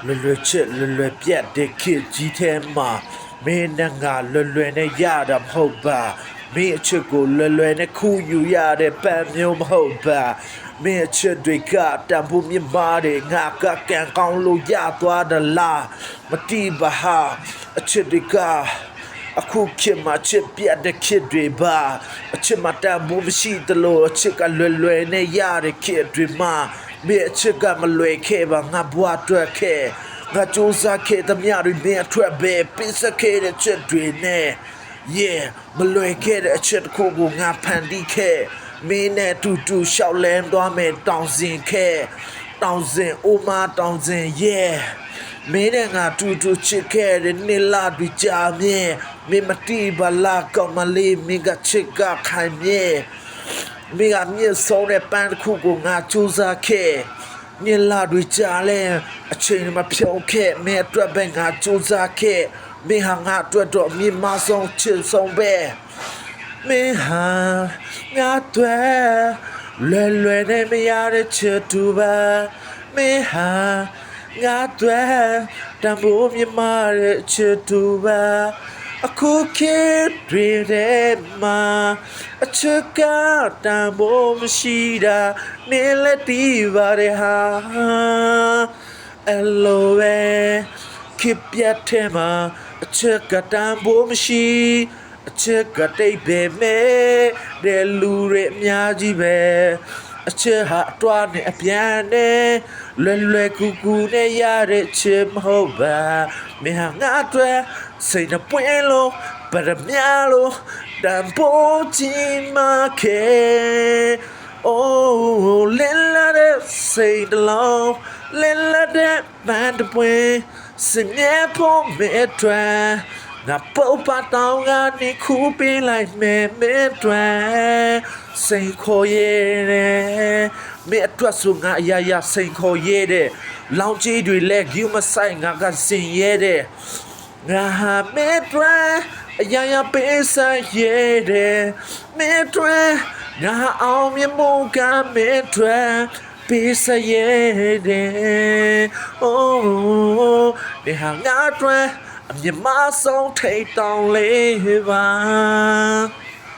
လွယ်ချစ်လွယ်ပြတ်တဲ့ခေတ်ကြီးထဲမှာမင်းနဲ့ငါလွယ်နဲ့ရတာမဟုတ်ပါမင်းအချစ်ကိုလွယ်နဲ့ခုယူရတဲ့ပန်းမျိုးမဟုတ်ပါမင်းအချစ်တွေကတန်ဖို့မြင့်မားတယ်ငါကကံကောင်းလို့ရသွားတယ်လားမတိပါဟာအချစ်တွေကအခုခေတ်မှာချစ်ပြတ်တဲ့ခေတ်တွေပါအချစ်မှာတန်ဖို့မရှိသလိုအချစ်ကလွယ်နဲ့ရတဲ့ခေတ်တွေမှာမင်းအချစ်ကမလွယ်ခဲ့ပါငါဘွားအတွက်ခဲ့ငါစူးစမ်းခဲ့သမျှတွေမင်းအတွက်ပဲပေးစခဲ့တဲ့ချစ်တွေနဲ့ yeah မလွယ်ခဲ့တဲ့အချစ်တစ်ခုကိုငါဖန်တီးခဲ့မင်းနဲ့တူရှောက်လန်းသွားမယ်တောင်စင်ခဲ့တောင်စင်အိုမာတောင်စင် yeah မင်းနဲ့ငါတူချစ်ခဲ့တဲ့နေ့လာပြီးကြာမြဲမင်းမတိပါလားကောင်းမလေးမင်းကချစ်ကခိုင်မြဲမင်းကမြင့်ဆုံးတဲ့ပန်းတစ်ခုကိုငါစူးစမ်းခဲ့နေ့လာတွေကြာလဲအချိန်မဖြုံးခဲ့မင်းအတွက်ပဲငါစူးစမ်းခဲ့မင်းဟာငါအတွက်တော့မြင့်မဆုံးချစ်ဆုံးပဲမင်းဟာငါအတွက်လွယ်နဲ့မရတဲ့ချစ်တူပါမင်းဟာငါအတွက်တန်ဖိုးမြင့်မားတဲ့ချစ်တူပါအခုခေတ်တွေထဲမှာအချစ်ကတန်ဖိုးမရှိတာနေလက်တီးပါတယ်ဟာအဲ့လိုပဲခေတ်ပြတ်ထဲမှာအချစ်ကတန်ဖိုးမရှိအချစ်ကတိတ်ပဲမဲ့တဲ့လူတွေအများကြီးပဲအချစ်ဟာတွားနဲ့အပြန်နဲ့လွယ်ကူနဲ့ရတဲ့ချစ်မဟုတ်ပါမင်းဟာငါအတွက်စိတ်နှပွင့်လို့ဗရမများလို့တန်ဖိုးကြီးမခဲ Oh လင်းလာတဲ့စိတ်တလုံးလင်းလာတဲ့မန်တပွင့်စမြဲဖို့မဲ့အတွက်ငါပုတ်ပါတောင်းကနေခုပေးလိုက်မယ်မဲ့အတွက်စိတ်ခေါ်ရတဲ့မဲ့အတွက်ဆိုငါအရာစိတ်ခေါ်ရတဲ့လောင်ကြီးတွေလက်ယူမဆိုင်ငါကစင်ရတဲ့ငါဟာမဲ့အတွက်အရာပေးဆိုင်ရတဲ့မဲ့အတွက်ငါအောင်မြင်မှုကမဲ့အတွက်ပေးဆိုင်ရတဲ့ Oh ဒီဟာငါအတွက်အမြင်မဆုံးထိတ်တောင်းလေးပါ